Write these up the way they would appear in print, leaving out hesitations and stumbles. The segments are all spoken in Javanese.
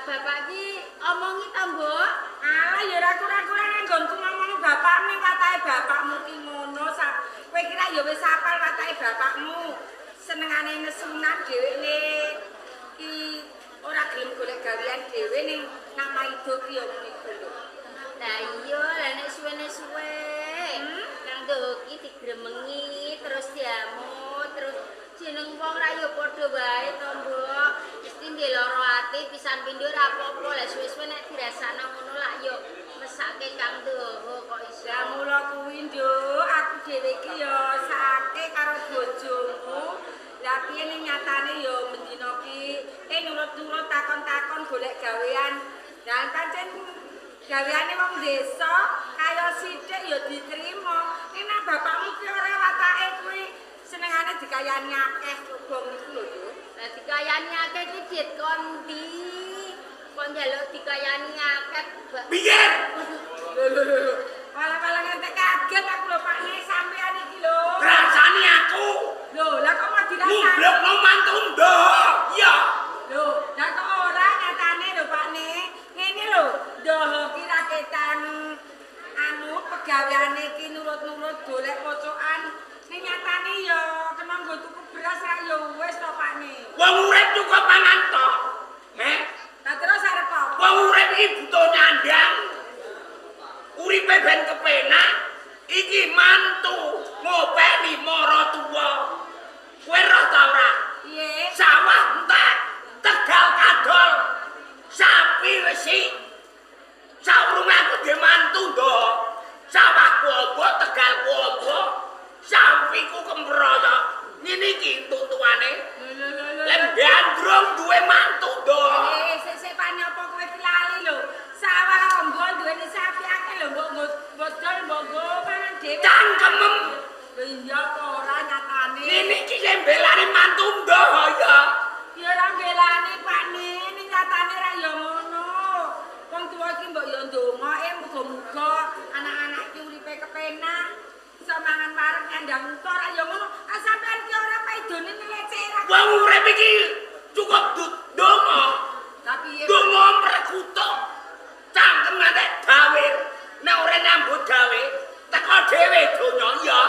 bapak ki omongi ta, Mbok? Alah ya ora kurang-kurang nggonku ngomong bapakmu watahe bapakmu ki ngono kowe kira ya wis apal watahe bapakmu senengane nesunan dhewekne ki ora gelem golek gawean dhewe ning nama hidup ya ngono iku lho. Lah iya, lah nek suwe-suwe nang doki digremengi terus diamut terus jeneng wong ra ya padha wae to, Mbok. Mesti ndek lara ati pisan pindho ra apa-apa. Lah suwe-suwe nek dirasakno ngono lak ya mesake Kang Dawa kok iso. Ya mula kuwi, Nduk, aku dhewe iki ya sake karo bojomu. Lah piye ning nyatane ya mendina ki nurut-nurut takon-takon golek gawean. Dan pancen gaweane wong desa kaya sithik ya diterima. Nek bapakmu ki ora watake kuwi senengane dikayani akeh wong iku lho, Nduk. Lah dikayani akeh iki dit kondi. Kok njaluk dikayani akeh. Piye? Lho. Malah ngantek kaget aku lho Pak Nek sampean iki lho. Rasane aku. Lho, lah kok mau dirasani? Ngublokno mantu ndoh. Iya. Lho, lah kok ora nyatane lho Pak Nek. Ngene lho, ndoh ki raketan pegaweane ki nurut-nurut golek pocokan. Ning nyatane ya kena nggo tuku beras ra ya wis to Pak Nek. Wong urip cukup pangan tok. Lah terus arep apa? Wong urip iki butuh nyandang. Uripe ben kepenak. Iki mantu ngopeni maratuwa. Kowe roh ta ora? Piye? Sawah entek, Tegal kadol. Sapi resik. Saurunge aku dhe mantu ndok. Sawah kuobo, Tegal kuobo. Sapiku kemroyo. Ngene iki tuntuane. Lembean drong duwe mantu ndok. Sik Pak nyapa kowe iki lali lho. Sawah ombon duweni sapi akeh lho mbok dol mbok go mangan dhewe. Cangkemem. Lho iya apa ora nyatane. Ngene iki lembelane mantu ndok ya. Ya ora belani Pak Nek, ning nyatane ra ya ngono. Wong tuwa iki mbok ya ndonga muga-muga anak-anak iki uripe kepenak. Iso mangan wareg nyandang uta ra ya ngono. Ah sampean ki ora paidone nlecera. Wong urip iki cukup ndonga. Tapi Ndonga mrekutuk. Cangkem ngantek gawe. Nek ora nyambut gawe, teko dhewe donya ya.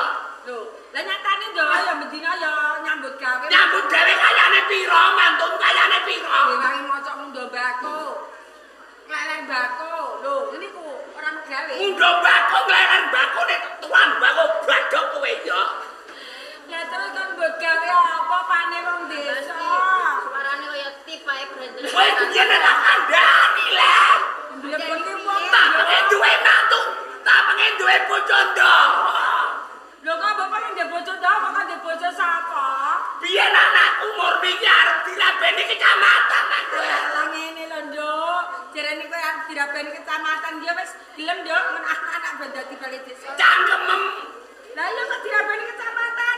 lho, lah nyatane ndok ya mendina ya nyambut gawe. Nyambut gawe kayane pira, mantum kayane pira? Dewangi maca mundo bako. Leleng bako. Lho, ngene ku ora gawe. Mundo bako leren bako nek tuan bako badok kowe ya. Lah terus kan mbok gawe apa pane wong desa? Suarane kaya tip ae brandel. Kowe jenenge tak kandhani le. Mbene wong Tak pengen duwe mantu, tak pengen duwe bojo ndok. lho kok bapak ndek bojo ta, kok ndek bojo sapa? Biyen anakku murni arep dirabeni kecamatan aku. Lah ngene lho, Nduk. Jarene kowe arep dirabeni kecamatan ya wis gelem, Nduk, men anak ben dadi balai desa. Cangkemem. Lah iya kok dirabeni kecamatan?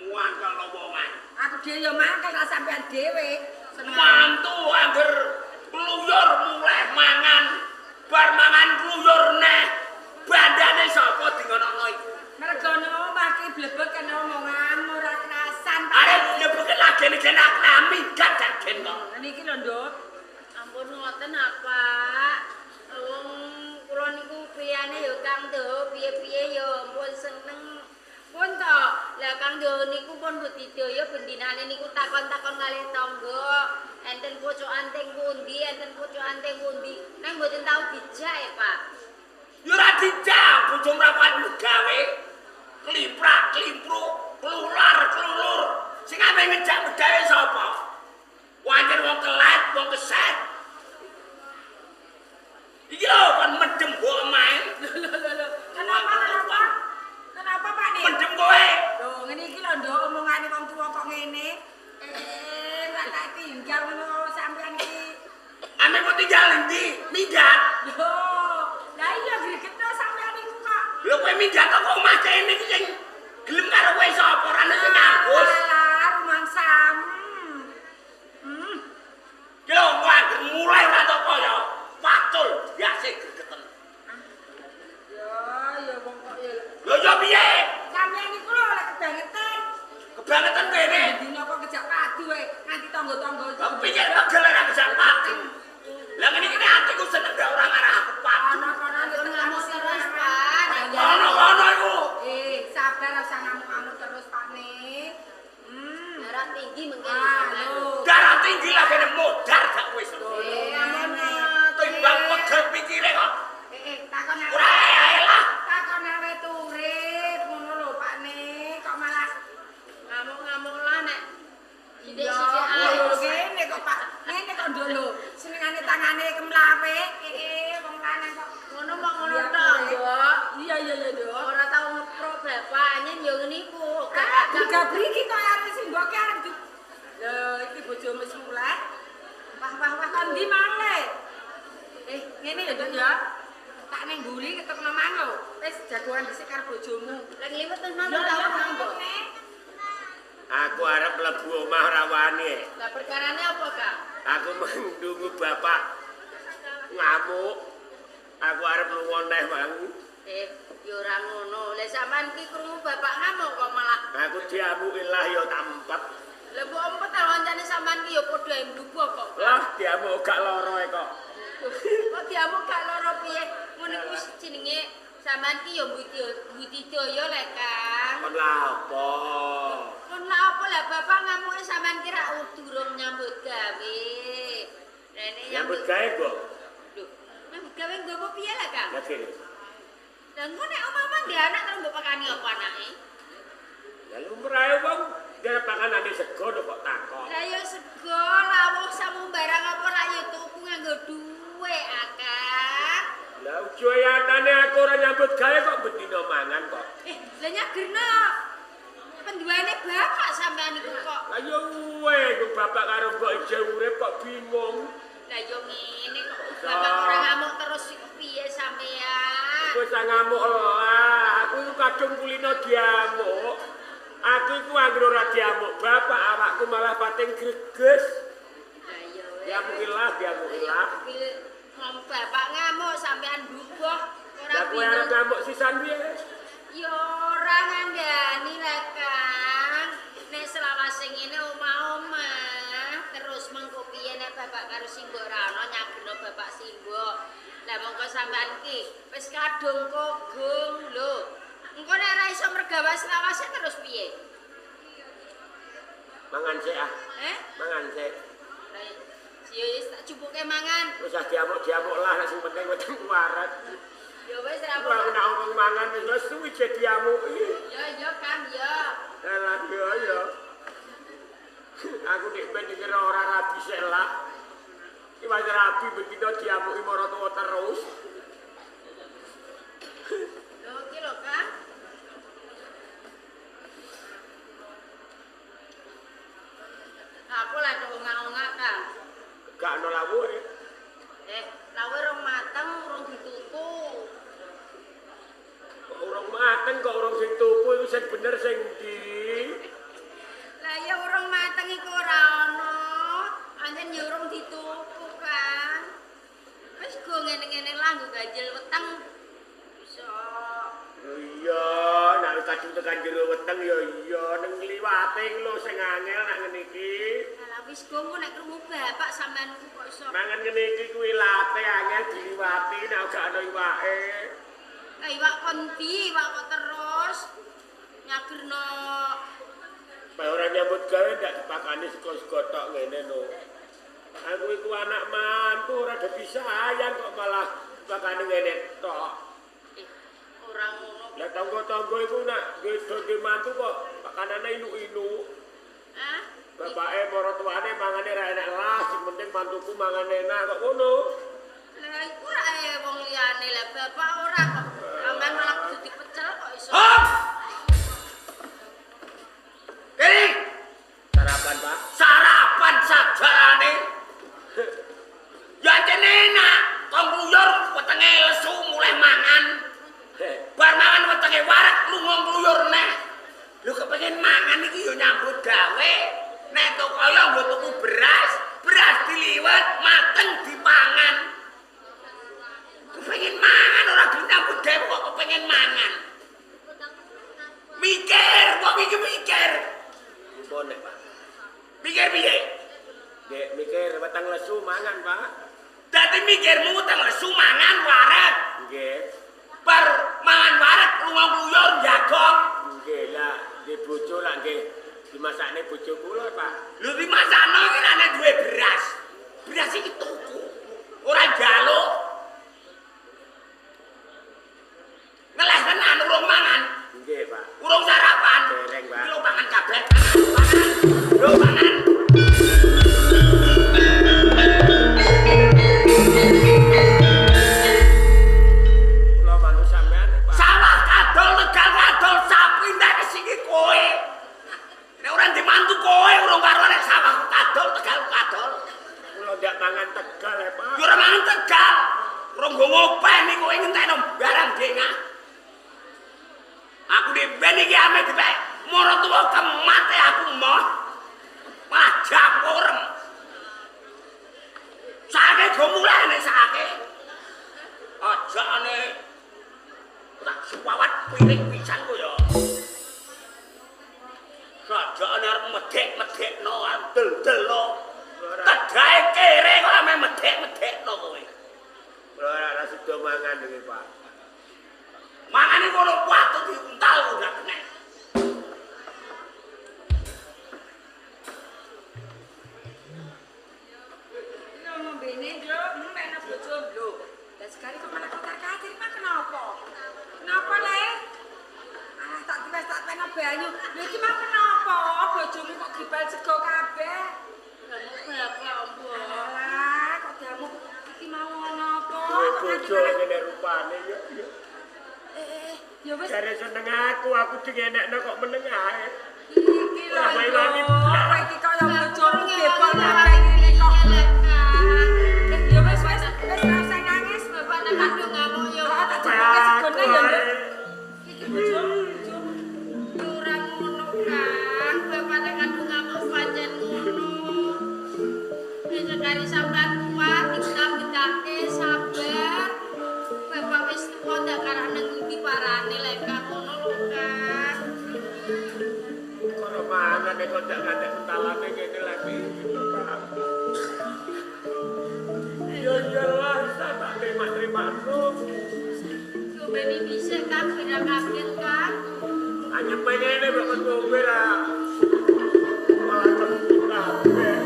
Muangkel wongan. Aku dhewe ya mangkel tak sampean dhewe. Mantu angger kluyur mulai mangan. Bar mangan kluyur neh. Bandane sapa dingono iku? Mergono omah ki blebek kene omongan ora kerasan. Arep nyebut lagi nek nak nami gak jagen kok. Niki lho, Nduk. Ampun ngoten apa? Wong kula niku priyane ya Kang Dawa piye-piye ya ampun seneng. Pun to, lah Kang Dawa niku pun budidaya bendinane niku takon-takon kalih tangga. Enten pocokan teng pundi, enten pocokan teng pundi. Nang mboten tau dijak, Pak. Ya ora dijak bojo mrapat gawe. Kliprak, klipruk, klular, klulur. Sing ape ngejak megawe sapa? Wajar wong kelet, wong keset. Iki lho kon medem mbok omahe. Lho. Kenapa? Kenapa Pak Nek? Medem kowe. Lho, ngene iki lho, Nduk, omongane wong tuwa kok ngene. Ora tak tinggal ngono sampean iki. Ame kok tinggal endi? Minggat. Lho, lah iya gregetno sampean iku kok. Lho kowe minggat kok omah kene iki sing gelem karo kowe sapa? Ora ana sing ngapus. Alah, rumangsam. Ki lho wae mulai ora tok kaya pacul biasa gregeten. Ya wong kok ya. Lho yo piye? Sampeyan iku lho lek kebangetan. Kebangetan kene. Dina kok kejak padu wae nganti tangga-tangga. Kok pikir pegel ora bisa iki lah kene modar gak wis. Timbang pegel pikire kok. Takon ae. Ora ae lah. Takon ae turip ngono lho Pakne, kok malah Ngamuk-ngamuk lah nek. sithik-sithik ae ngene kok Pak. Ngene kok nduk lho. Senengane tangane kemlawe. Wong lanang kok Ngono mok ngono tok, Nduk. iya Nduk. Ora tau ngepro bapaknya yo ngeniku. Gak briki kok arep simboke arep di. Lho, iki bojomu wis mulai. Wah kon ndi maneh? Ngene ya Nduk ya. Tak ning mburi ketemu mang lho. Wis jagoan dhisik karo bojomu. Lek liwet nang nang Yo tau Nduk. Aku arep mlebu omah rawane. Lah perkarane apa, Kak? Aku mendungu bapak ngamuk. Aku arep lunga neh mang. Yo ora ngono. Lah sampean ki krungu bapak ngamuk kok malah. Aku diamuki lah ya tampet. Lah mbok empet ta wancane sampean ki yo padha mbubo kok. Lah diamuk gak lara kok. Kok diamuk gak lara piye? Ngono kuwi jenenge sampean ki yo budidaya lek Kang. Kon lha apa? Kon lha apa lah bapak ngamuke sampean ki ra durung nyambut gawe. Rene Nyambut gawe kok. Lho, nyambut gawe nggowo piye lah Kang? Ya kene. Lah engko nek omah ndek anak terus mbok pakani apa anake? Ya lumrahe wong dia panganane sego kok takon. Lah yo sego lawuh samu barang apa ra yo tuku nganggo duwe akak. Lah ujo yatane aku ora nyambut gawe kok bendina mangan kok. Lah nyagerno penduane bapak sampean iku kok. Lah yo ku bapak karo mbok ijo urip kok bingung. Lah yo ngene kok bapak ora ngamuk terus iku piye sampean? Wis ngamuk lah, aku iku kadung kulino diamuk. Aku iku anggere ora diamuk bapak awakku malah pating greges. Lah yo Diamukilah. Ngom bapak ngamuk sampean duboh ora Lah kowe arep ngamuk sisan piye? yo ora ngandani lah Kang. Nek selawase ngene omah-omah terus mengko piye nek bapak karo Simbo ora ana nyageno bapak Simbo. Lah mongko sampean ki wis kadung kogung lho. Engko nek ora iso mergawe selawase terus piye? Mangan sik ah. Mangan sik. Yo wis tak cupuke mangan. Wis diamuk lah nek sing penting weteng waret. Yo wis ra Ora apa. ana wong mangan wis suwi je diamuki. Yo Kang yo. Lah yo. Aku nek ben dikira ora rabi sik lah. Iki wis rabi begitu diamuki marang tuwa terus. Lho iki lho Kang. Aku lah ongak-ongak Kang. Gak ana lawuhe. Lawe rong mateng urung dituku. Kok urung mateng kok urung sing tuku iku sing bener sing ndi? Lah ya urung mateng iku ora ana. Anjen ya urung dituku kan. Wis go ngene-ngene lah nggo ganjel weteng. Iso. Iya, nek kadung tekan jero weteng ya iya ning liwate iki lho sing angel nek ngene iki. Lah wis go engko nek krungu bapak sampean ku kok iso. Mangan ngene iki kuwi late angel diliwati nek gak ana iwake. Lah iwak kondi, iwak kok terus nyagerno. Pak ora nyambut gawe ndak dipakani sego-sego tok ngene lho. Aku iku anak mantu ora ada sayang kok malah dipakani ngene tok. Ora ngono. Lah tangga-tangga iku nak duwe mantu kok pakanane inu-inu. Hah? Bapake para tuane mangane ra enak lah, sing penting mantuku mangan enak kok ngono. Lah iku ra wong liyane lah bapak ora kok. Sampeyan malah kudu dipecel kok iso. Kiri. Sarapan, Pak. Sarapan sajarane. Ya jene enak, kok gluyur wetenge lesu mulai mangan. Bar mangan wetenge warak lunga gluyur neh. Lho kepengin mangan iki yo nyambut gawe. Nek toko yo nggo tuku beras diliwet mateng dipangan. Kepengin mangan ora gelem nyambut gawe kok kepengin mangan. Mikir, kok mikir. Bonek, Pak. Mikir piye? Nggih, mikir weteng lesu mangan, Pak. Dadi mikirmu weteng lesu mangan waret. Nggih. Bar mangan waret lunga gluyur jagong. Nggih, lah di bojo lah nggih. Dimasakne bojo kula, Pak. Lho dimasakno iki nek duwe beras sing tuku. Ora njaluk. Ngeleh tenan urung mangan. Nggih, Pak. Urung sarapan. Dereng, Pak. Iki lho pangan kabeh. Pangan. Lho pangan. Kula manut sampean, Pak. Sawah kadol tegal kadol sapi ndak siki kowe. Nek ora dimantu kowe urung karo nek sawah kadol tegal kadol. Kula ndak mangan Tegal, ya, Pak. Yo ora mangan tegal. Urung go ngopeh niku kowe ngentekno barang dengah. Aku diben iki ame dipek moro tuwa kemate aku moh. Malah japurem. Sake go mulai nek sake. Aja ane tak suwawat piring pisan ku ya. Sajane arep medhek-medhekno arep del-delno. Tegae kere kok ame medhek-medhekno kowe. Kula ora sida mangan iki, Pak. Mangane kono watu diuntal udah kena. Ngombene yo, menek bojo lho. Lah sekali kok malah kotar-katir Pak kenapa? Kenapa le? Ah tak dipes tak peno banyu. Lha iki mah kenapa? Bojomu kok gibal sego kabeh? Bapak ombo. Alah, kok jamu iki mau ngono apa? Duwe Kok nganti bojo malah- ngene rupane yo. ya wis Jare seneng aku dingenekno kok meneng ae. iki lho. Lah, wae wangi. Kowe iki kaya bojomu gebol kabeh ngene kok. Ya wis ora usah nangis. Bapak nak kandung ngamuk yo. Kok tak cepuke segone ya. Iki bojomu. Ora ngono kan. Bapak nak kandung ngamuk pancen ngono. Wis sekali sampean kuat digetak-getake sabar. Bapak wis tuwa ndak karek nang ngendi parane lek ngono lho kan. Karo mana nek kok ndak ngantek mentalane ngene lek iki, Pak. Yo jelas tak terima terus. Yo beni bisa kan beda kaget kan. Hanya pengen kok ngombe lah. Malah kebut kabeh.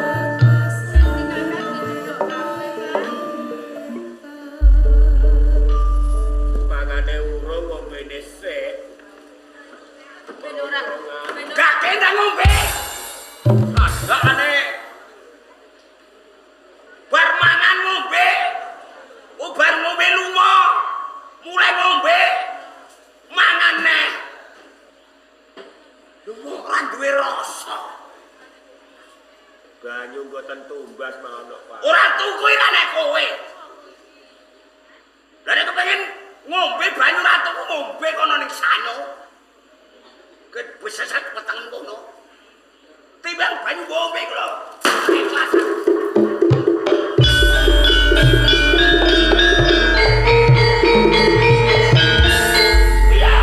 Nanti kakak duduk kafe kan. Mangane urung ngombene sik. Ben ora Gak kena ngombe. Sadane. Bar mangan ngombe. Bar ngombe lunga. Mulai ngombe. Mangan neh. Lunga ora duwe rasa. Banyu mboten tumbas maono, Pak. Ora tuku ira nek kowe. Lah nek kepengin ngombe banyu ra tuku ngombe kono ning sanyo. Ket beseset weteng kono. Timbang banyu ngombe ku lho. Ikhlas. Iya,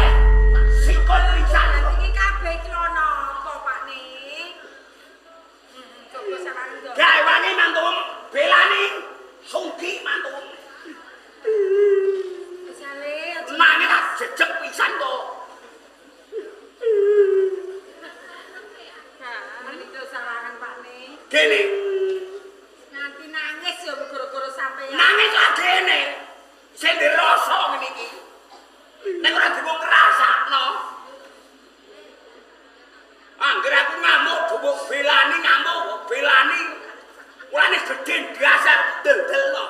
tak sikon lisan. Iki kabeh iki lho napa, Pak Ning? Coba sampeyan ndok. Gawe wangi mantum belani sungki mantum. Wis ale aja. Nangis tak jejeg pisan kok. Iki sarangan Pak Ning. Gene, Nanti nangis ya gara-gara sampeyan. nangis lagi ini. Sing dirasa ngene iki. Nek ora diwong ngrasakno. Angger aku ngamuk, gubuk belani ngamuk, belani. Mulane gedhe dasar del-delno.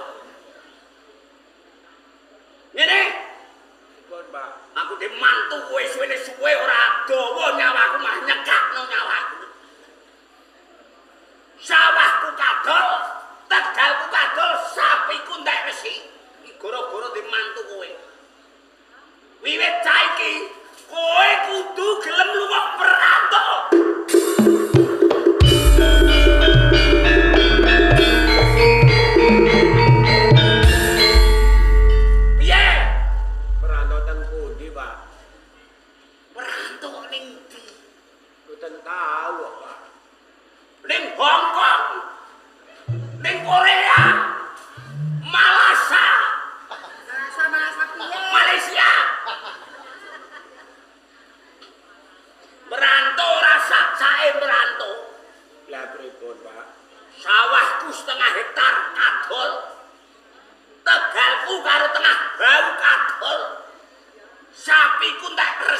Ngene, Pun, Pak. aku di mantu kowe suwe ora dawa nyawaku mah nyekakno nyawaku. Sawahku kadol, tegalku kadol, sapiku ndak resi. Iki gara-gara di mantu kowe. Wiwit saiki kowe kudu gelem lunga perantau. Piye? Perantau teng pundi, Pak? Perantau ning ndi? Mboten tahu, Pak. Ning Hong Kong, ning Korea, Malaysia, Sama piye? Malaysia.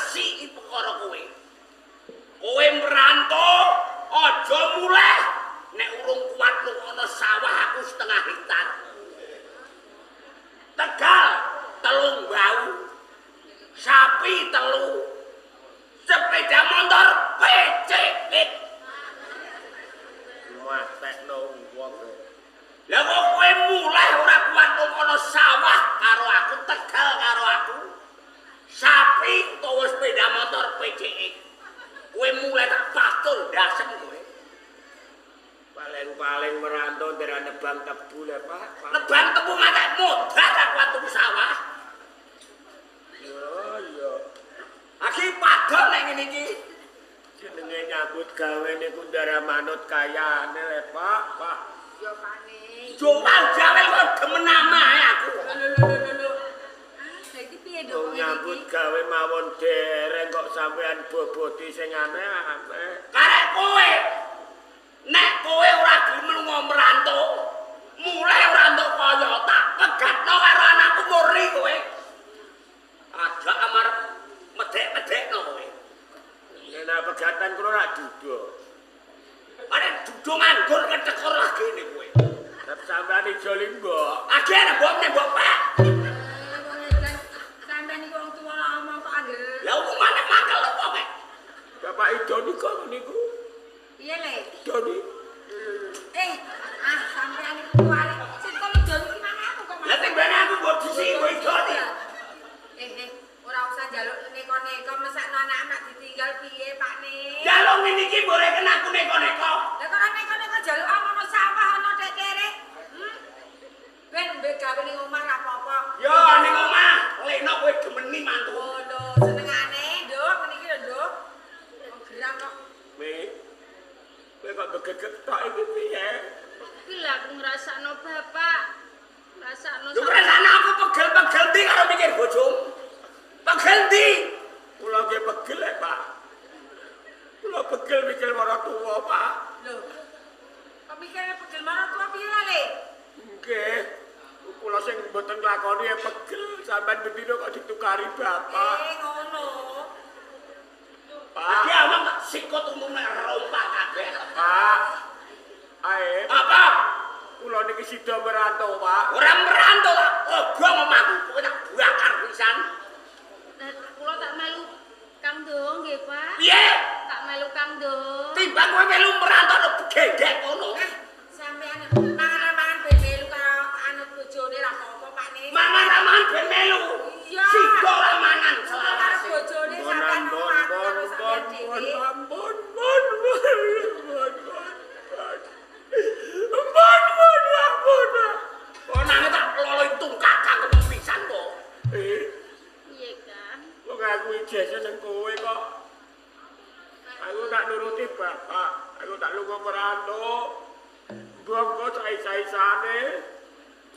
resiki perkara kowe. Kowe merantau aja muleh nek urung kuat lu ana sawah aku setengah hektar. Tegal 3 bau. Sapi 3. Sepeda motor becek. Matekno wong. Lah kok kowe mulai ora kuat ana sawah karo aku Tegal karo aku. Sapi utawa sepeda motor PCX. Kowe mulai tak patul dasem kowe. Paling merantau dari nebang tebu ya Pak. Nebang tebu matek modal aku atuh sawah. Iya. Aki padha nek ngene iki. Jenenge nyambut gawe niku ndara manut kayane le Pak. Yo pane. Jual jawel kok demen amae aku. Lho. Saiki piye Wong dong nyambut gawe mawon dereng kok sampean boboti sing aneh-aneh. Karek kowe. Nek kowe ora gelem lunga merantau, mulai ora entuk kaya tak pegatno karo anakku murni kowe. Aja amar medhek-medhekno kowe. Nek pegatan kula rak duduk. Arek dudu nganggur ketekor lagi nih kowe. Nek sampean ijo limbok. Age nek mbok Pak. Sampeyan iki wong tuwa omong kok anggere. Lah umane mangkel opo kowe? Bapak ijo niku. Piye le? Doni. Sampeyan iki kuwi. Sing kok Doni iki mana aku kok. Lah sing bene aku mbok disi kowe Doni. Ora usah njaluk neko-neko mesakno anak-anak ditinggal piye, Pak Ne? Jaluk ngene iki mbore kena aku neko-neko. Lah kok neko-neko njaluk ana sawah ana tetere. Ben mbek gawe ning omah ra apa-apa. Yo ning omah, lekno kowe gemeni mantu. Oh lho, senengane, Nduk, meniki lho, Nduk. Gerang kok. Kowe kok begegek tok iki piye? Iki lha aku ngrasakno bapak. Ngrasakno Lho rasane aku pegel-pegel ndi karo mikir bojomu. Pegel ndi? Kula nggih pegel ya, Pak. Kula pegel mikir marang tuwa, Pak. Lho. Kok mikirnya pegel marang tua piye lah, Le? Nggih. Kula sing mboten nglakoni ya pegel sampean bendina kok ditukari bapak. Ngono. Pak. Iki awak tak sikut umume rompak kabeh. Pak. Ae. Apa? Kula niki sida merantau, Pak. Ora merantau tak obong omahku, kowe tak bakar pisan. Kula tak melu Kang Dong nggih, Pak. Piye? Tak melu Kang Dong. Timbang kowe melu merantau nek gedek ngono. Sampeyan mangan-mangan ben melu karo anu bojone ra apa-apa, Pak Ne. Mangan-mangan ben melu. Iya. Sida ora mangan Karo selawase. bojone sampeyan Ampun. Kok nang tak lolo tungkak cangkem pisan kok. Piye, Kang? Kok aku ijazah nang kowe kok. Aku tak nuruti bapak. Aku tak lunga merantau. Buang kok sai-saisane.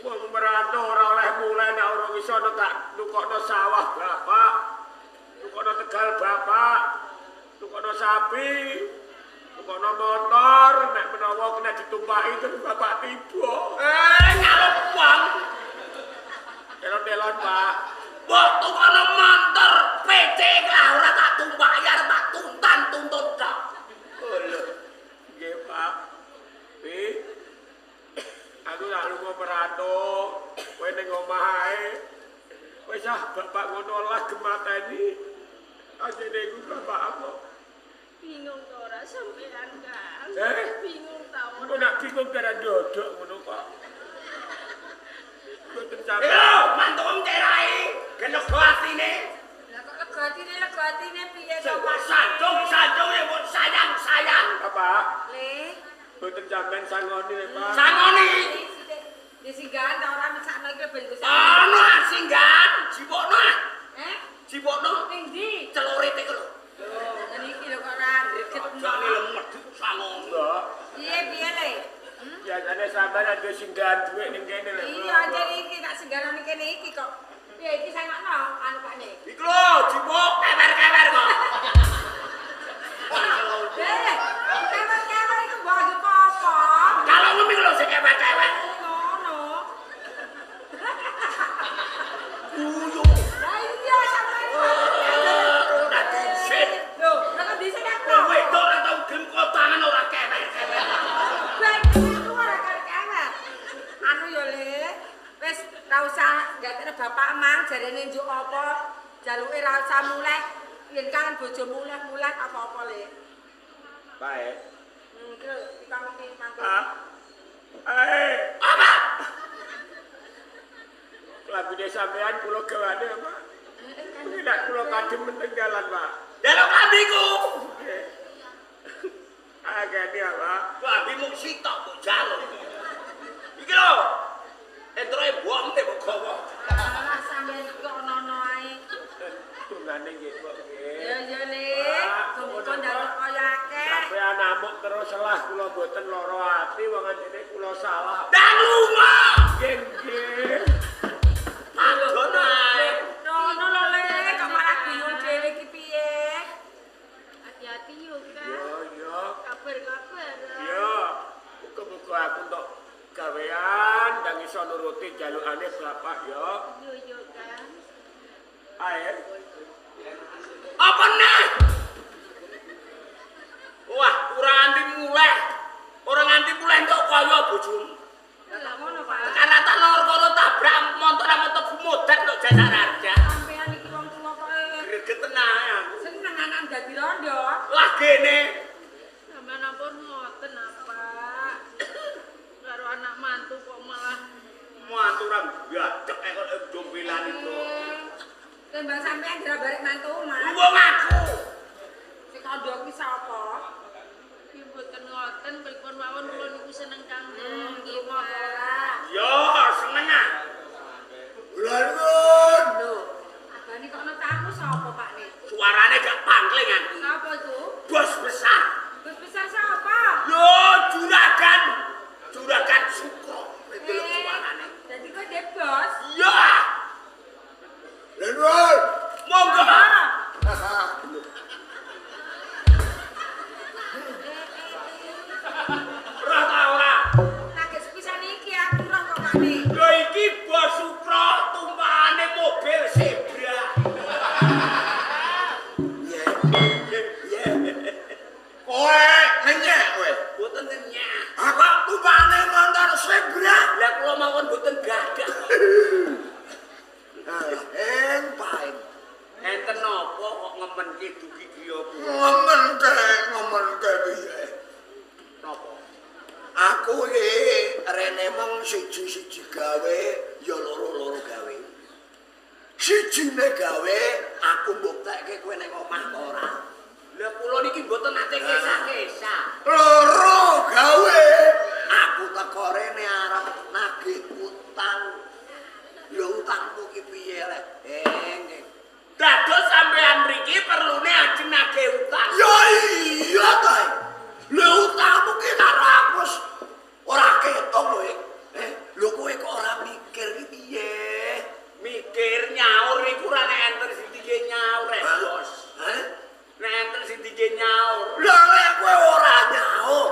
Wong merantau ora oleh mulai nek ora iso tak nukokno sawah bapak. Nukokno Tegal bapak. Nukokno sapi. Nukokno motor. Nek menawa kena ditumpaki terus bapak tiba. Ngaluk wong. Delon-delon, Pak. Mbok tukono motor PC lah ora tak tumpaki arep tak tuntan tuntut tok. Oh lho. Nggih, Pak. Aku tak lunga merantau. Kowe ning omah ae. Wis bapak ngono lah gemateni. Ajene iku bapak aku. Bingung to ora sampean, Kang? Bingung ta Aku nak bingung gara dodok ngono kok. Mboten sampe. Mantum cerai. Genego atine. Lah kok lega atine piye to, Coba Pak? sanjung ya mbok sayang. Apa? Le. Mboten sampean sangoni le, Pak. Sangoni. Di singgahan ta ora mesakno iki ben Gusti. Ono singgan, jibokno. Jibokno Ning ndi? celurit iku lho. Lho, niki lho kok ora gregetno. Jane lemet sangon. Mbok, Piye Le? biasane sampean ada singgahan duit ning kene le. Iya, jadi iki tak senggarane kene iki kok. Piye iki sangokno anu Pak Ne? Iku lho, jibok kewer-kewer kok. Kewer-kewer iku mbok apa? Kalau ngemi lho sing kewer-kewer. Ngono. Guyu. Lah iya sampeyan. Udah jaluke ra usah muleh. Yen kan bojo muleh apa-apa le. Baik. Engko dikangenin mantu. Apa? Labine sampean kula gawane, Pak. Nek kula kadhem menteng dalan, Pak. Dalam lambiku. Agane ya, Pak. Lambimu sitok kok jaluk. Iki lho. Entroe buang te kok gawa. Alah sampeyan kok ono-ono ae. Tungane nggih, Pak. Ya le. Muga njaluk kaya akeh. Sampean amuk terus selah kula mboten lara ati wong ngene kula salah. Dan lunga. Nggih. Padon ae. Rono lho le, kok malah bingung dhewe iki piye? Hati-hati yo kan. Yo. Kabar-kabar. Yo. Muga-muga aku entuk gawean dan iso nuruti jalukane bapak yo. Yo kan. Ae. Apa nih? Wah, ora nganti mulai. Ora nganti mulai entuk kaya bojomu. Lah ngono, Pak. Karena tak loro-loro tabrak motor gumodan kok jasa raja. Sampeyan iki wong tuwa kok Greget tenan. seneng anak dadi rondo. Lah gene. Sampeyan ampun ngoten apa? Karo anak mantu kok malah Mantu ora gadek kok dombelan itu. Tembang sampeyan dirabare mantu, Mas. Wong aku. Si kondo ki sapa? iki mboten ngoten pripun mawon kula niku seneng Kang Dong. Nggih ora. Yo, seneng ah. Lanun. Lho, abane kok ana tamu sapa, Pak nih? Suarane gak pangling aku. Sapa itu? Bos besar. Bos besar sapa? Yo, juragan. Juragan Sukro. Itu lho suarane. Jadi kok dia bos? Yo. Lanun. Monggo. Ora ta ora. Kaget sepisan iki aku ora kok Pak nih. Lho iki Bos Sukro tumpakane mobil Zebra. Kowe nenyek kowe. Boten nyenyak. Aku tumpane montor Zebra. Lah kula mawon boten gadah. Paing. Enten napa kok ngemenke dugi griya kula? Ngomen piye? Napa? Aku iki rene mung siji-siji gawe ya loro-loro gawe. Sijine gawe aku mbuktekke kowe ning omah ta ora. Lah kula niki mboten nate kisah-kisah. Loro gawe. Aku teko rene arep nagih utang. Ya utangmu ki piye lek? Nggih. Dados sampean mriki perlune ajeng nagih utang. Ya iya ta. Lha utangmu ki karo aku wis ora ketok lho. Lho kowe kok ora mikir ki piye? Mikir nyaur iku ora nek enten sing dike nyaur Bos. Nek enten sing dike nyaur. Lah nek kowe ora nyaur,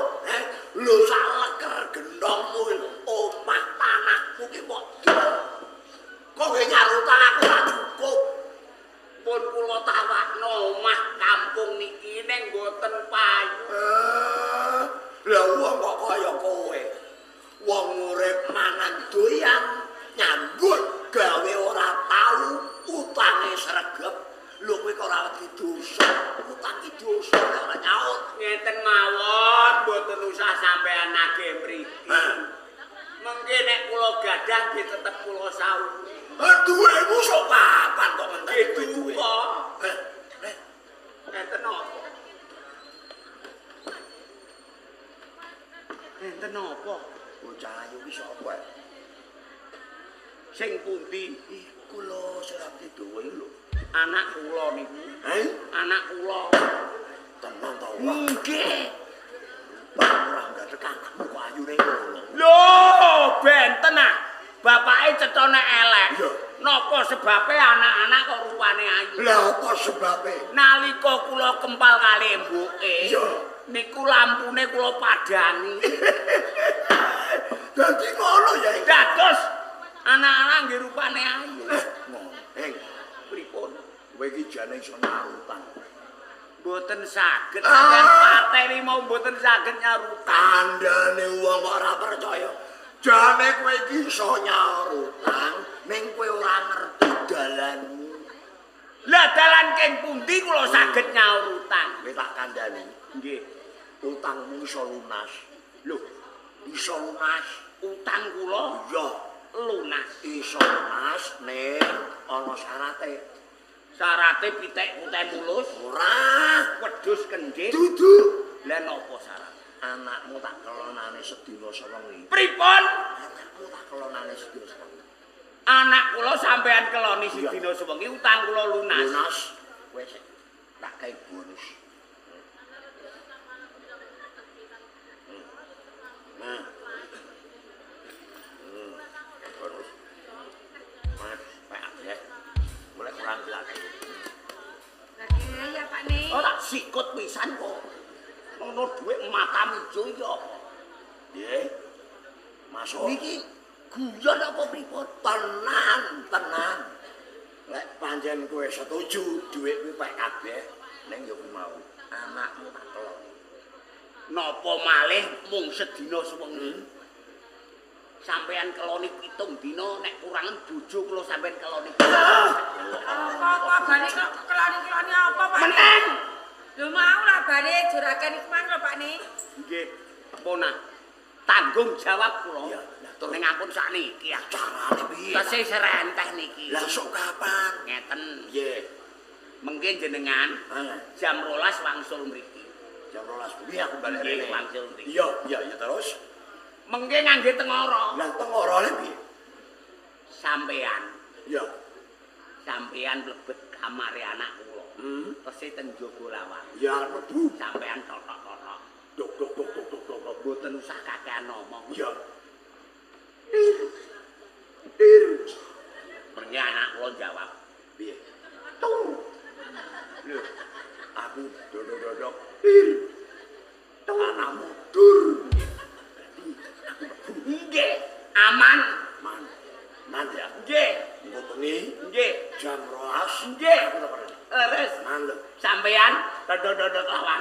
lho sak leker gendongmu omah tanahmu ki kok dol. Kowe nyaur utang aku ora cukup. Pun kula tawakno omah kampung niki ning mboten payu. Lah wong kok kaya kowe. Wong urip mangan doyan, nyambut gawe ora tau, utange sregep. Lho kowe kok ora wedi dosa. Utang ki dosa ora nyaur. Ngeten mawon mboten usah sampean nagih mriki. Mengke nek kula gadah nggih tetep kula sawu. Duwemu sok papan kok ngenteni Itu duwe. kok. Enten napa? Enten napa? Bocah ayu ki sapa? Sing pundi? Iku lho serap didol lho. Anak kula niku. Anak kula. Tenan ta wah. Nggih. Ora enggak tekanmu kok ayune ngono. Lho, benten ah. Bapake cetone elek. Iya. Napa sebabe anak-anak kok rupane ayu? Lah apa sebabe? Nalika kula kempal kali mbuke. Iya. Niku lampune kula padani. Dadi ngono ya. Dados anak-anak nggih rupane ayu. Pripun? Kowe iki jane iso nyarutan. Mboten saged sampean pateni mau mboten saged nyarutan. Tandane wong kok ora percaya. Jane kowe iki iso nyarutan ning kowe ora ngerti dalanmu. Lah dalan keng pundi kula saged nyaur utang? Kowe tak kandhani. Nggih. Utangmu iso lunas. Lho, iso lunas. Utang kula Iya, lunas. iso lunas ning ana syarate. Syarate pitik putih mulus, Ora, wedhus kendhit. dudu. Lah napa syarat? Anakmu tak kelonane sedina sewengi. Pripun? Anakmu tak kelonane sedina sewengi. Anak kula sampean keloni sedina sewengi utang kula lunas. Lunas, wis tak gawe bonus. Nah. Bonus. Mas, Pak ya. Mulai kurang jelas. Lagi ya Pak nih. Oh tak sikut pisan kok. Ngono dhuwit matam ijo iki apa? Nggih. Masuk. Niki guyon apa pripun? Tenang. Lek pancen kowe setuju dhuwit kuwi pek kabeh ning yo kuwi mau. Anakmu tak keloni. Napa malih mung sedina sewengi? Sampean keloni 7 dina nek kurangan bojo kula sampean keloni. Apa bane kok kelani-kelani apa Pak? Meneng. Lho mau lah bane juragan iku mang lho Pak nih. Nggih, pona. Tanggung jawab kula. Iya, lah tur Ning ampun sakniki ya. carane piye? Tesih serenteh niki. Lah sok kapan? Ngeten. Nggih. Mengke jenengan jam 12 wangsul mriki. Jam 12 kuwi aku balik Nggih, rene. wangsul mriki. Iya terus. Mengke ngangge tengara. Lah tengorane piye? Sampean Iya. mlebet kamare anak kula. Tesih ten jaba lawang. Ya mlebu. Sampean totok-totok. Dok. Mboten usah kakean ngomong. Iya. Mengke anak kula jawab. Piye? Tur. Lho, Aku dodok. Anakmu dur. nggih, aman. Man. Nanti aku Nggih, engko bengi nggih. jam 12. Nggih. Aku tak pergi. Leres. Man lho. Sampean dodok-dodok lawang.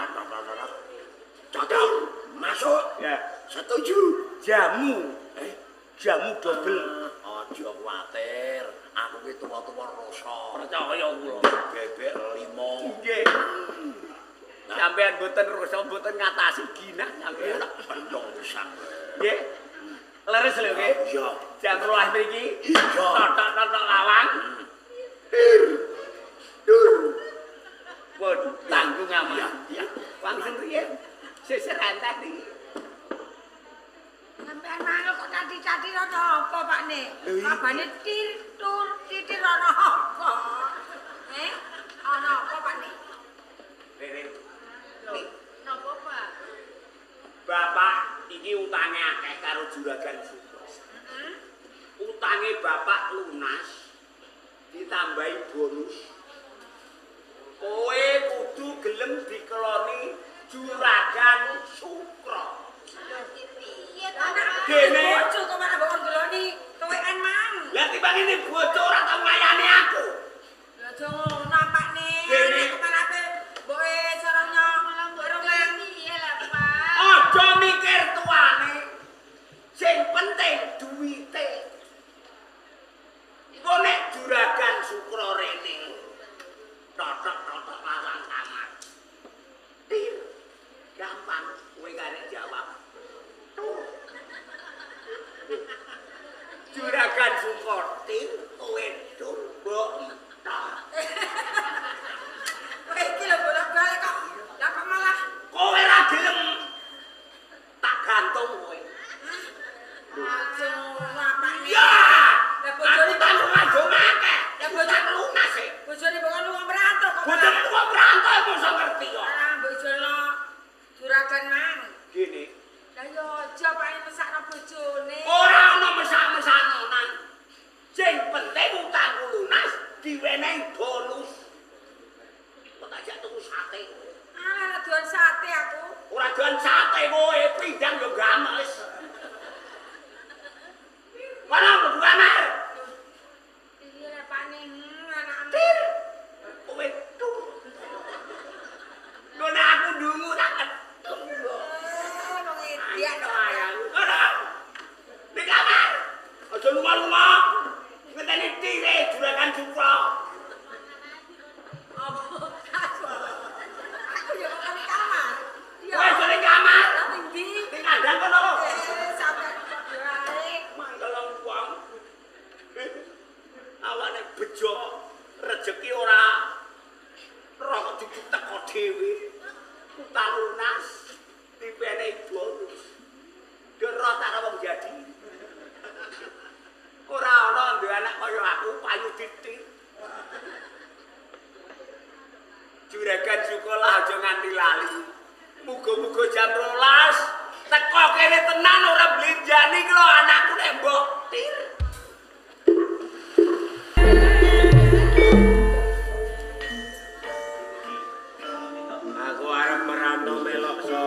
Cocok. Masuk. Ya, Setuju. jamu. Eh, Jamu dobel. aja kuwatir. Aku ki tuwa-tuwa rasa. Percaya kula. Bebek 5. Nggih. Sampean mboten rasa mboten ngatasi ginah sampean. Tak pendong pisan. Nggih. Leres lho nggih. Iya. Jam 12 mriki. Iya. Totok-totok lawang. Dur. Pun tanggung aman. Iya. Langsung riyen. Sesuk enteh iki. Sampean mang kok cati-cati ana apa Pak nih? Lho, iki. Kabane titir ana apa? Ana apa Pak nih? Rene. Lho, napa Pak? Bapak iki utange akeh karo juragan Sukros. Utange bapak lunas ditambahi bonus. Kowe kudu gelem dikeloni juragan Sukro. Piye to? Anak Dene. bojo kok malah mbok ngeloni kowean mang. Lah timbang ini bojo ora tau nglayani aku. Lah aja ngono Pak nih. Dene. Nek kemanape mboke sarangnya romang. Piye lah Pak? Aja mikir tuane. Sing penting duwite. Engko nek juragan Sukro rene. Totok-totok lawang kamar. Tir. Gampang kowe karek jawab. Tuh. Juragan Sukro tir kowe tur mbok entok. Kowe iki lho bolak-balik kok. Lah kok malah Kowe ra gelem tak gantung kowe. aja ngono Pak nih. Ya. Lah Aku bojone tanggung aja akeh. Ya, Bocah lunas e. bojone mbok lu merantau kok. Bocah tua merantau mosok ngerti kok. Ah, bojone juragan mang. Gini, Lah yo aja Pak nih mesakno bojone. ora ana mesak-mesakno nang. Sing penting utangku lunas diwenehi bonus. Kok tak jak tuku sate. Ah, doan sate aku. Ora doan sate kowe, pindang yo games. Mana mlebu kamar? Piye lah Pak nih? Anakmu. Tir. Kowe tuh. Ngono aku ndungu tak ketung. Wong idiot kok. Ora. Di kamar. Aja lunga-lunga. Ngenteni tire juragan Sukro. utang lunas tipene bonus. Derot karo wong jadi. Ora ana duwe anak kaya aku payu titik. Juragan sekolah aja nganti lali. Muga-muga jam 12 teko kene tenan ora blinjani ki lho anakku nek mbok tir. Aku arep merantau melok so.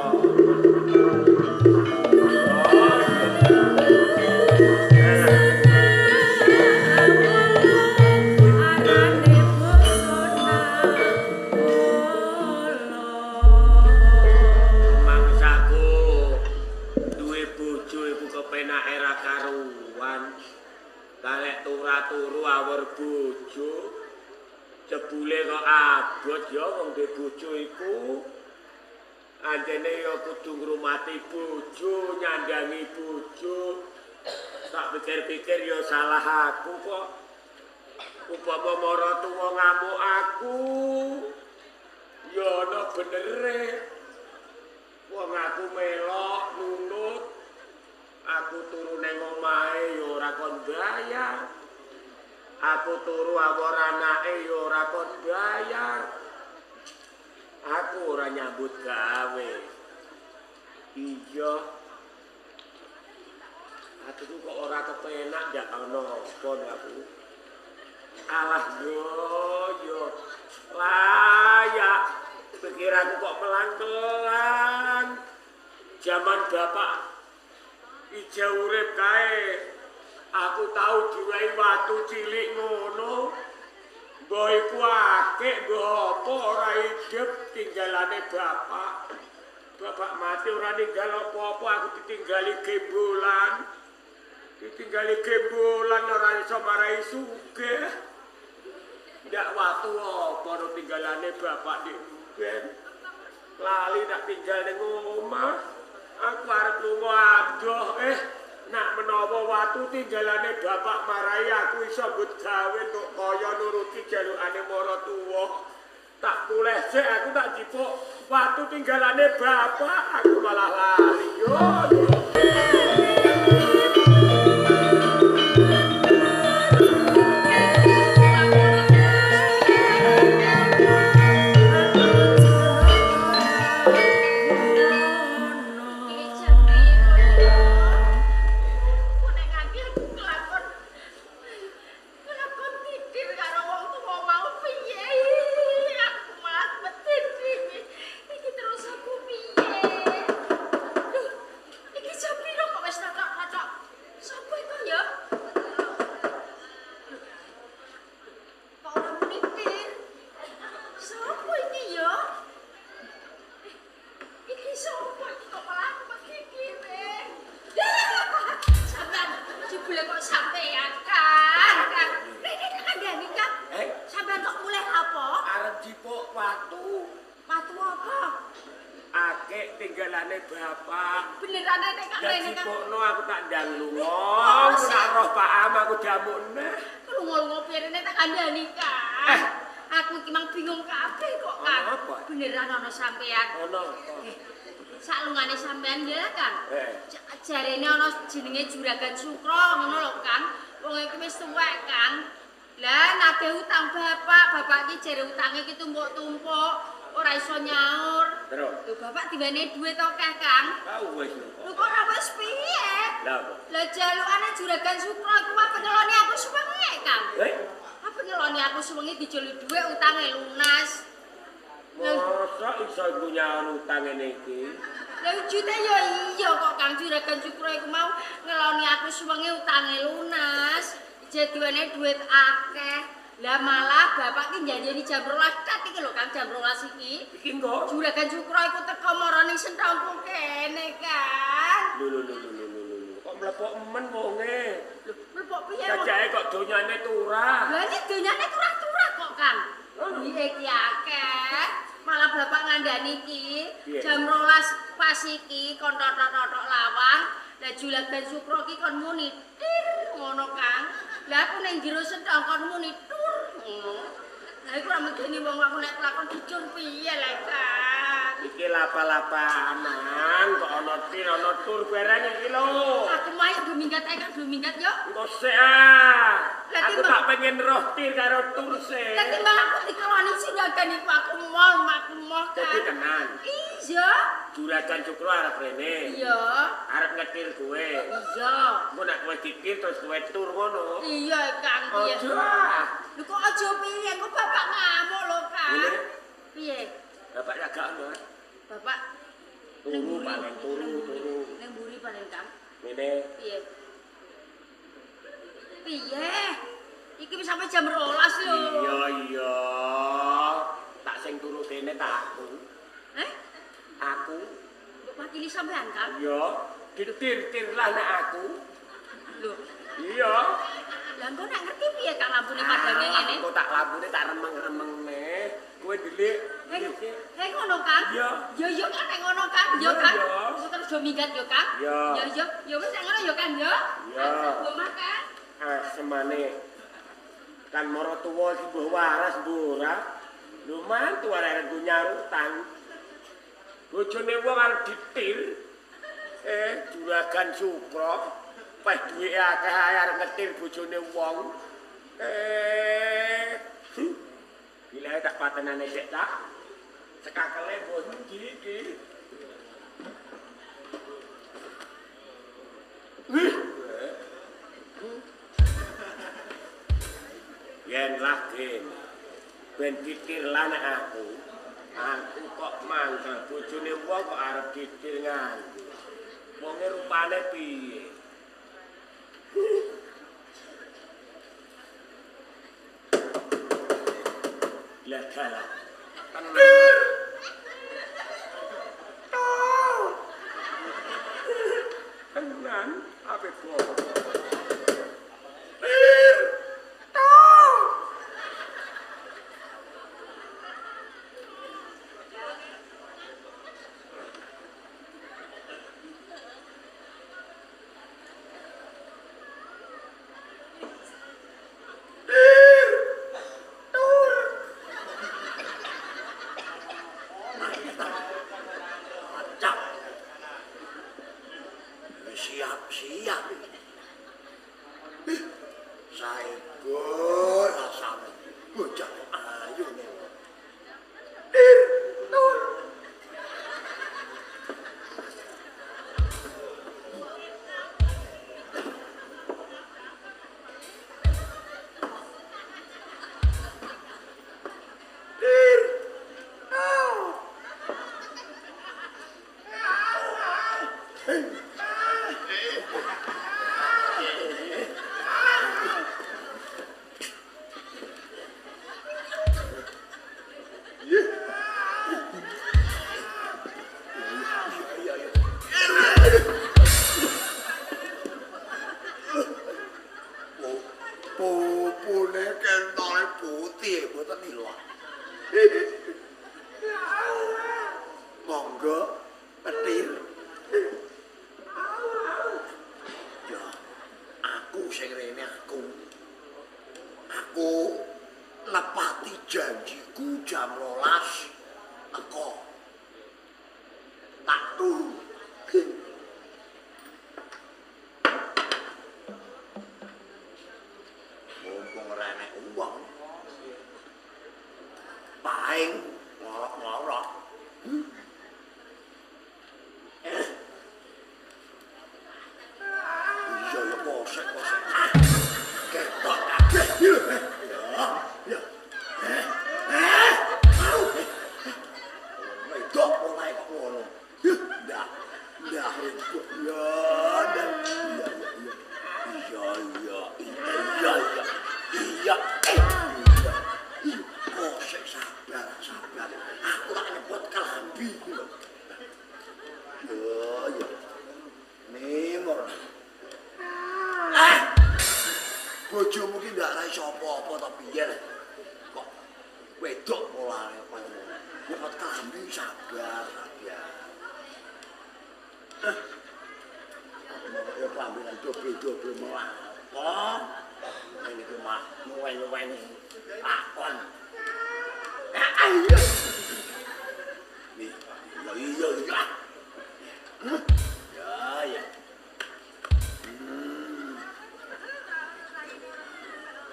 Turu awur bojo jebule kok abot ya wong duwe bojo iku anjene ya kudu ngrumati bojo nyandangi bojo tak pikir-pikir ya salah aku kok upama mara tuwa ngamuk aku ya ana benere wong aku melok nunut aku turu ning omahe ya ora kon bayar. Aku turu awor anake ya ora kon bayar. Aku ora nyambut gawe. Iya. Aku kok ora kepenak jak ana apa aku. Alah yo. Layak. Pikiranku kok pelan-pelan. Zaman bapak ija urip kae. Aku tahu diwehi watu cilik ngono. Mbah iku akeh mbah apa ora hidup tinggalane bapak. Bapak mati ora ninggal apa-apa aku ditinggali gembolan. Ditinggali gembolan ora iso marai sugih. Ndak watu apa ora tinggalane bapak di mben. Lali nak tinggal ning omah. Aku arep lunga adoh nak menawa watu tinggalane bapak marai aku iso mbut gawe untuk kaya nuruti jalukane mara tuwa. Tak boleh sik aku tak jipuk watu tinggalane bapak aku malah lali yo. Tinggalane bapak. Beneran nek kak rene kan. Dipokno aku tak ndang lunga. Ora roh Pak Am aku jamukne. Lunga-lunga pirene tak kandhani kan. Aku iki mang bingung kabeh kok kan. Beneran ana sampean. Ana. Saklungane sampean ya kan. Jarene ana jenenge Juragan Sukro ngono lho Kang. Wong iki wis tuwek Kang. Lah nagih utang bapak iki jare utange iki tumpuk-tumpuk. Ora iso nyaur. Terus. Lho bapak diwene dhuwit akeh, Kang. Tau wis. Lho kok ora wis piye? Lah apa? Lah jalukane Juragan Sukro iku apa ngeloni aku suwengi, Kang? Apa ngeloni aku suwengi dijoli dhuwit utange lunas. Masa iso nyaur utang ngene iki? Lah wujute ya iya kok Kang Juragan Sukro iku mau ngeloni aku suwengi utange lunas. Jadiwane dhuwit akeh. Lah malah bapak ki njanjeni jam 12 kat iki lho Kang jam 12 iki. Iki kok Juragan Sukro iku teko marani sentampung kene Kang. Lho. Kok mlepok men wonge. Lho mlepok piye? Jajake kok donyane turah. Lah iki donyane turah-turah kok Kang. Piye iki akeh. Malah bapak ngandani iki jam 12 pas iki kon totok-totok lawang. Lah Juragan Sukro ki kon muni tir ngono Kang. Lah aku ning jero sendang kon muni tur ngono. Lah iku ora medeni wong aku nek lakon dijur piye lek Kang. Iki iki lapa-lapanan kok ana tur barang iki lho. Aku mau do minggat ae kan do minggat yo. Engko sik ah. Lah, Aku timbang- tak pengen roh tir karo tur sik. Lah timbang aku dikeloni juragan iku aku mau Dadi kan. tenan. Iya. Juragan Cukro arep rene. Iya. Arep ngetir kowe. Iya. Engko nek kowe ditir terus kowe tur ngono. Iya Kang piye. Aja. ah. Lho kok aja piye kok bapak ngamuk lho Kang. Ngene. Piye? Bapak jaga ono. Bapak Turu paling turu. ning mburi paling Kang. Ngene. Piye? Piye? Iki wis sampe jam 12 lho. Iya. Tak sing turu kene tak aku. Aku. Wakili sampean Kang. Iya. Ditir-tir lah nek aku. Lho, Iya. lah engko nek ngerti piye Kang lampune padange ngene? Aku tak lampune tak remeng-remeng neh. Kowe delik. Hei ngono Kang? Iya. Yo kan nek ngono Kang, yo Iya, Kang. iya. Terus terus do minggat yo Kang. Iya. Yo wis nek ngono yo Kang yo. Iya. Aku makan. Ah, semane. Kan mara tuwa iki mbah waras mbah ora. Lho mantu arek go nyarutan. Bojone wong arep ditil. Juragan Sukro. Peh duwike akeh ae arep ngetir bojone wong. Bila tak patenane sik tak. Sekakele mbok iki. Yen lagi ben ditir lan aku kok mangkel bojone wong kok arep ditir nganggo wonge rupane piye lah kalah tenan ape kok Acap. Siap. Saiko rasane bocah ayu nih. Pupune kentole putih boten ilang. Monggo petir. Ya, aku sing rene aku. Aku nepati janjiku jam 12 teko. Tak turu. Mumpung ora enek uang. Paing ngorok-ngorok. Iya ya kosek. Ketok kabeh. Ya. Wedok mulai kok ngono. Ndak. Ya. Kosek sabar. Aku tak nyebut kelambi. Ya. Nemor. Bojomu ki ndak ra iso apa-apa ta piye lho. Kok wedok mulane koyo ngono. Nyebut kelambi sabar. Ya kelambi lan doble-doble malah. Kok ini ku mah nuwen-nuwen lakon. Ayo. Nih, iya iya. Ya ya.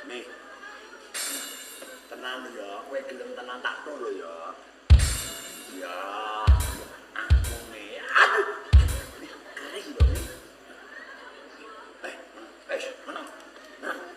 Nih. Tenang ya, kowe gelem tenang tak lho ya. Ya. Aku nih. Aduh. Kering lho. Mana? Nah.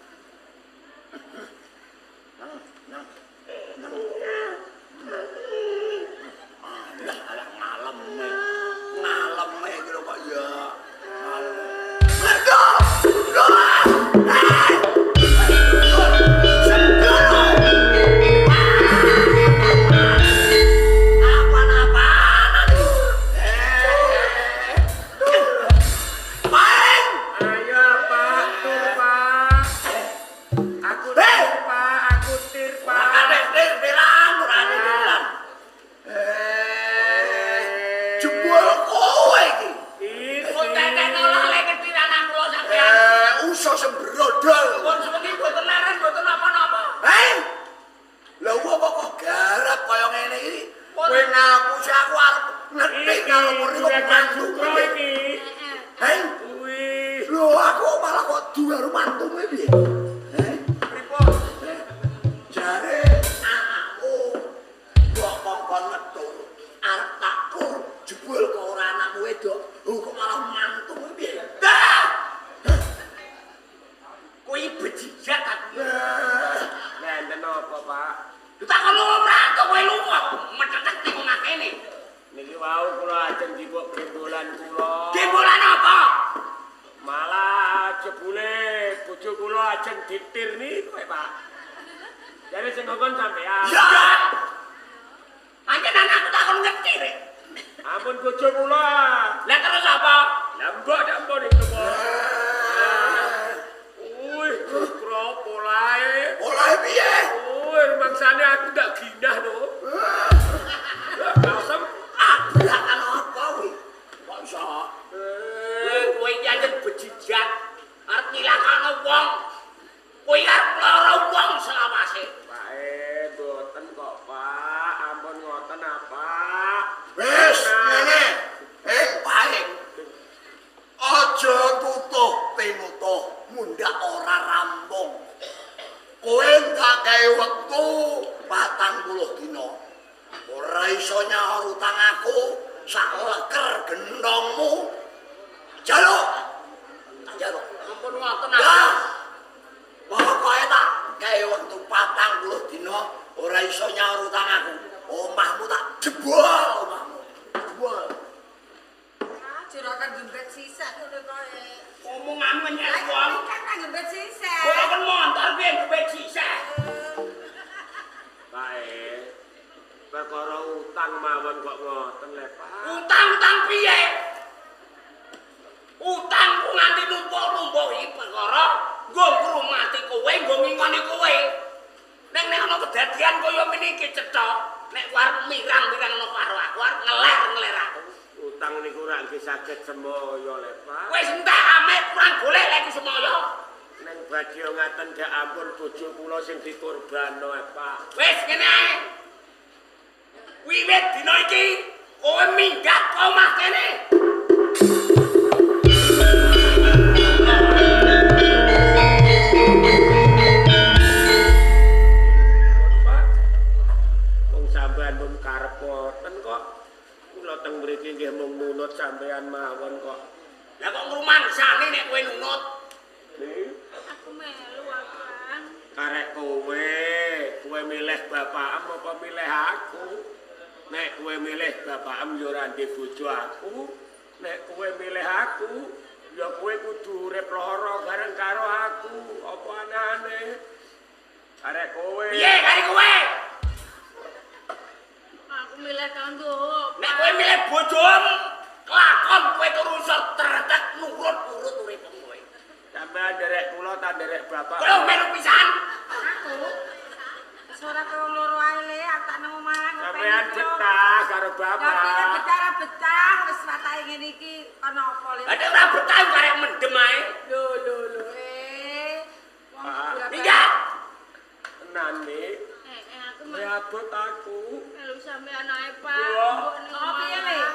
Apa ya, Le?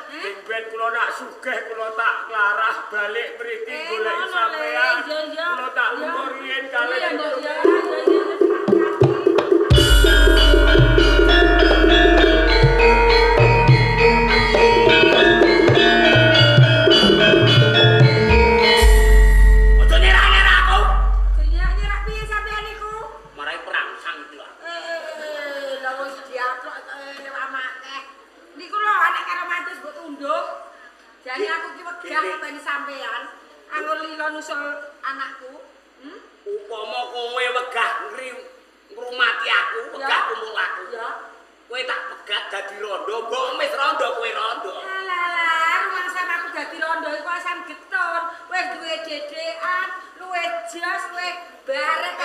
kula nak sugih kula tak klarah balik mriki golek ngono, Le. sampean. Iya. Kula tak Iya. lunga riyen Iya, kalih Mbok, itu. ya. Aja nyerah-nyerah aku. Nyerah piye sampean niku? Marai perangsang iki lho. Lha wis diaplok amake. Niku lho anak karo mantu mbok tunduk. Jane aku ki wegah ngopeni sampean. Anggur lilo nusul anakku. Upama kowe wegah ngrumati aku, wegah kumpul aku. Ya. Kowe tak pegat dadi rondo, mbok wis rondo kowe rondo. Alah, rumah sama aku dadi rondo iku asam getun. Wis duwe dedekan, luwe jas, luwe barek.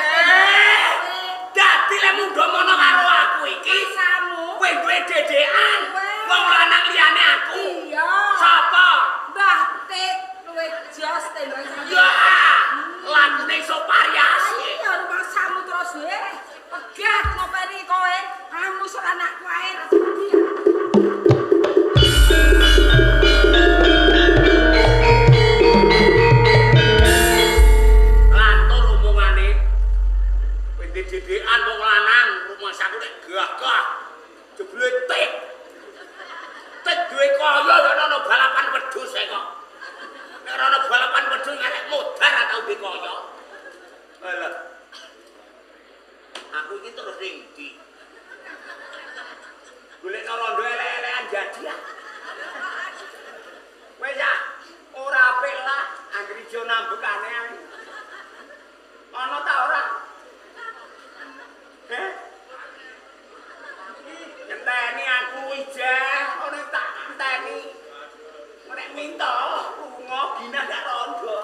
Dadi lek mundho mono karo aku iki. Samu. Kowe duwe dedekan. Wong lanang liyane aku. Iya. Sapa? Mbah Tik luwe jas tembang sampean. Ya, lagune iso variasi. Iya, rumah samu terus wae. Pegah ngopeni kowe, kamu nusul anakku ae rasa mati. Lantur omongane. Kowe dedekan wong lanang, rumah saku nek gagah. Jebule tik. Tik duwe kaya ya ana balapan wedhus e kok. Nek ana balapan wedhus ngarep modar atau duwe kaya. Alah. Aku iki terus ning ndi? Golekno rondo elek-elekan jadi ah. Wes ya, ora apik lah anggere ijo nambekane ae. Ana ta ora? Heh? Ngenteni aku ijeh, ora tak ngenteni. Nek minta lunga ginah gak rondo.